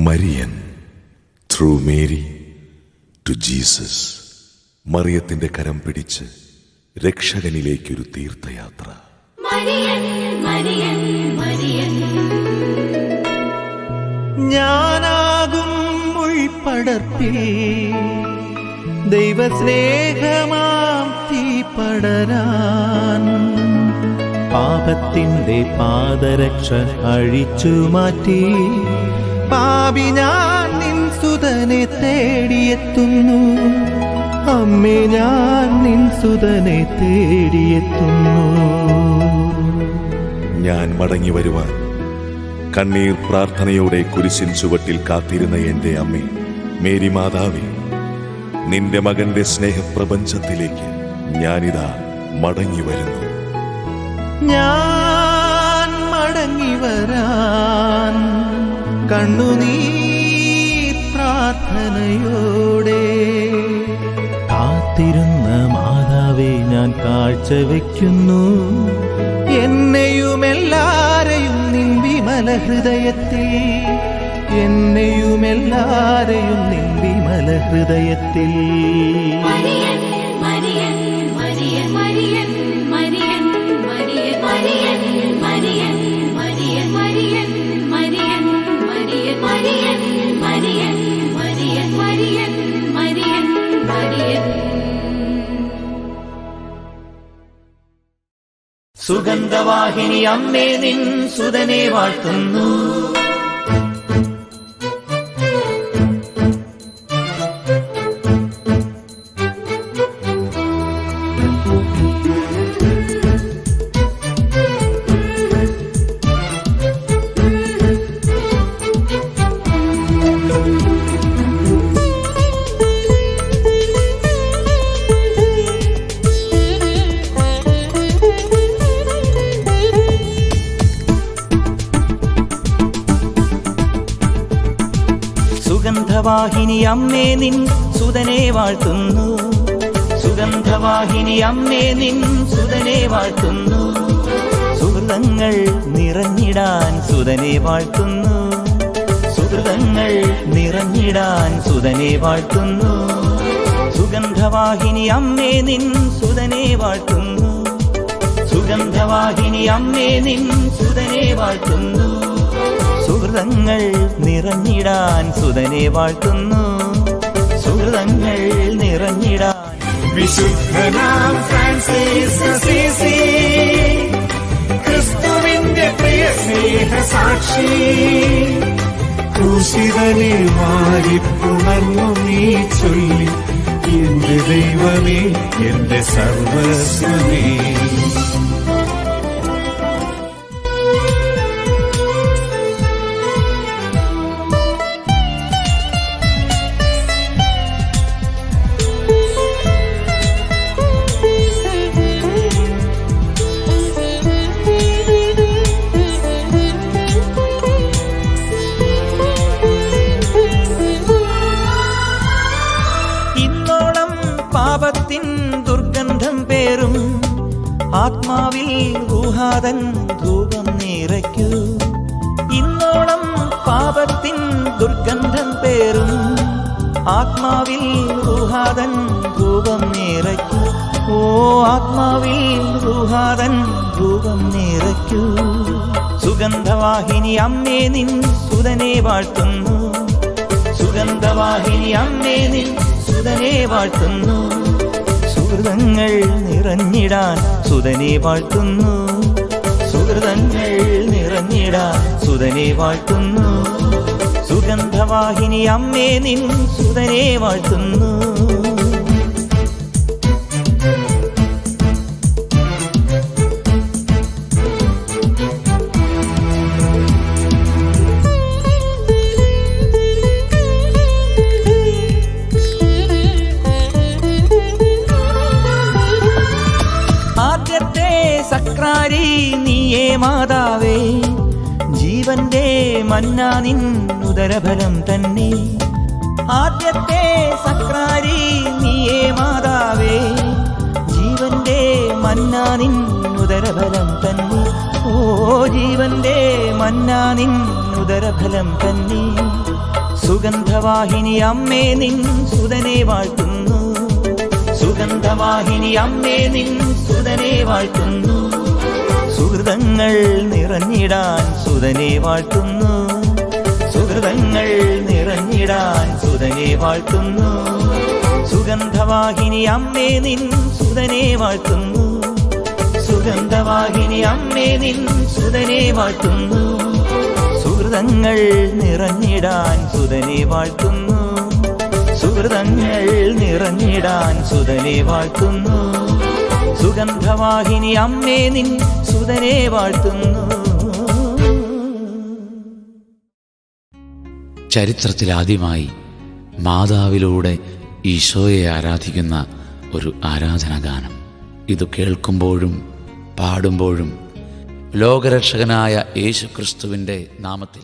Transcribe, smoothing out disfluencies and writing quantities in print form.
Marian through Mary to Jesus. മറിയത്തിന്റെ കരം പിടിച്ച് രക്ഷകനിലേക്കൊരു തീർത്ഥയാത്ര. Marian Marian Marian. ഞാനാകും ഉൾപ്പടർപ്പിൽ ദൈവസ്നേഹമാം തീ പടരാൻ, പാപത്തിന്റെ പാദരക്ഷ അഴിച്ചു മാറ്റി പാപി ഞാൻ നിൻ സുതനെ തേടിയെത്തുന്നു. അമ്മേ ഞാൻ നിൻ സുതനെ തേടിയെത്തുന്നു. ഞാൻ മടങ്ങി വരുവാൻ കണ്ണീർ പ്രാർത്ഥനയോടെ കുരിശിൻ ചുവട്ടിൽ കാത്തിരുന്ന എന്റെ അമ്മേ, മേരി മാതാവേ, നിന്റെ മകന്റെ സ്നേഹപ്രപഞ്ചത്തിലേക്ക് ഞാനിതാ മടങ്ങി വരുന്നു. ഞാൻ മടങ്ങി വരാൻ കണ്ണുനീർ പ്രാർത്ഥനയോടെ കാത്തിരുന്ന മാതാവേ ഞാൻ കാഴ്ചവെക്കുന്നു. എന്നെയുമെല്ലാരെയും നിൻ വിമല ഹൃദയത്തിൽ, എന്നെയുമെല്ലാരെയും നിൻ വിമല ഹൃദയത്തിൽ. Marian Marian Marian Marian Marian Marian Marian Marian Marian Marian Marian Marian Marian Marian Marian Marian Marian Marian. സുഗന്ധവാഹിനി അമ്മേ നിൻ സുതനെ വാഴ്ത്തുന്നു. സുഗന്ധവാഹിനി അമ്മേ നിൻ സുതനെ വാഴ്ത്തുന്നു. സുഗന്ധവാഹിനി അമ്മേ നിൻ സുതനെ വാഴ്ത്തുന്നു. സുഹൃതങ്ങൾ നിറഞ്ഞിടാൻ സുതനെ വാഴ്ത്തുന്നു. സുഹൃതങ്ങൾ നിറഞ്ഞിടാൻ സുതനെ വാഴ്ത്തുന്നു. സുഗന്ധവാഹിനി അമ്മേ നിൻ സുതനെ വാഴ്ത്തുന്നു. സുഗന്ധവാഹിനി അമ്മേ നിൻ സുതനെ വാഴ്ത്തുന്നു. സുഹൃതങ്ങൾ നിറഞ്ഞിടാൻ സുതനെ വാഴ്ത്തുന്നു. സുഹൃതങ്ങൾ നിറഞ്ഞിടാൻ. വിശുദ്ധനാം ഫ്രാൻസിസ് അസീസി, ക്രിസ്തുവിന്റെ പ്രിയ സ്നേഹ സാക്ഷി, ക്രൂശിതനെ വാരിപ്പുണർന്നു നീ ചൊല്ലി, എന്റെ ദൈവമേ എന്റെ സർവസ്വമേ. പാപത്തിൻ ദുർഗന്ധം പേറും ആത്മാവിൽ ഊഹാതൻ ധൂപം നിറയ്ക്കൂ. ഇന്നോളം പാപത്തിൻ ദുർഗന്ധം പേറും ആത്മാവിൽ ഊഹാതൻ ധൂപം നിറയ്ക്കൂ. ഓ ആത്മാവിൽ ഊഹാതൻ ധൂപം നിറയ്ക്കൂ. സുഗന്ധവാഹിനി അമ്മേ നിൻ സുതനെ വാഴ്ത്തുന്നു. സുഗന്ധവാഹിനി അമ്മേ നിൻ സുതനെ വാഴ്ത്തുന്നു. സുഹൃതങ്ങൾ നിറഞ്ഞിടാൻ സുതനെ വാഴ്ത്തുന്നു. സുഹൃതങ്ങൾ നിറഞ്ഞിടാൻ സുതനെ വാഴ്ത്തുന്നു. സുഗന്ധവാഹിനി അമ്മേ നിൻ സുതനെ വാഴ്ത്തുന്നു. സക്രാരി നീയേ മാതാവേ, ജീവന്റെ മന്നാ നിൻ ഉദരഫലം തന്നെ. ആദ്യത്തെ സക്രാരി നീയേ മാതാവേ, ജീവന്റെ മന്നാ നിൻ ഉദരഫലം തന്നെ. ഓ ജീവന്റെ മന്നാ നിൻ ഉദരഫലം തന്നെ. സുഗന്ധവാഹിനി അമ്മേ നിൻ സുതനെ വാഴ്ത്തുന്നു. സുഗന്ധവാഹിനി അമ്മേ നിൻ സുതനെ വാഴ്ത്തുന്നു. സുഹൃതങ്ങൾ നിറഞ്ഞിടാൻ സുതനെ വാഴ്ത്തുന്നു. സുഹൃതങ്ങൾ നിറഞ്ഞിടാൻ സുതനെ വാഴ്ത്തുന്നു. സുഗന്ധവാഹിനി അമ്മേ നിൻ സുതനെ വാഴ്ത്തുന്നു. സുഗന്ധവാഹിനി അമ്മേ നിൻ സുതനെ വാഴ്ത്തുന്നു. സുഹൃതങ്ങൾ നിറഞ്ഞിടാൻ സുതനെ വാഴ്ത്തുന്നു. സുഹൃതങ്ങൾ നിറഞ്ഞിടാൻ സുതനെ വാഴ്ത്തുന്നു. സുഗന്ധവാഹിനി അമ്മേ നിൻ സുതനെ വാഴ്ത്തുന്നു. ചരിത്രത്തിലാദ്യമായി മാതാവിലൂടെ ഈശോയെ ആരാധിക്കുന്ന ഒരു ആരാധനാഗാനം. ഇത് കേൾക്കുമ്പോഴും പാടുമ്പോഴും ലോകരക്ഷകനായ യേശുക്രിസ്തുവിൻ്റെ നാമത്തിൽ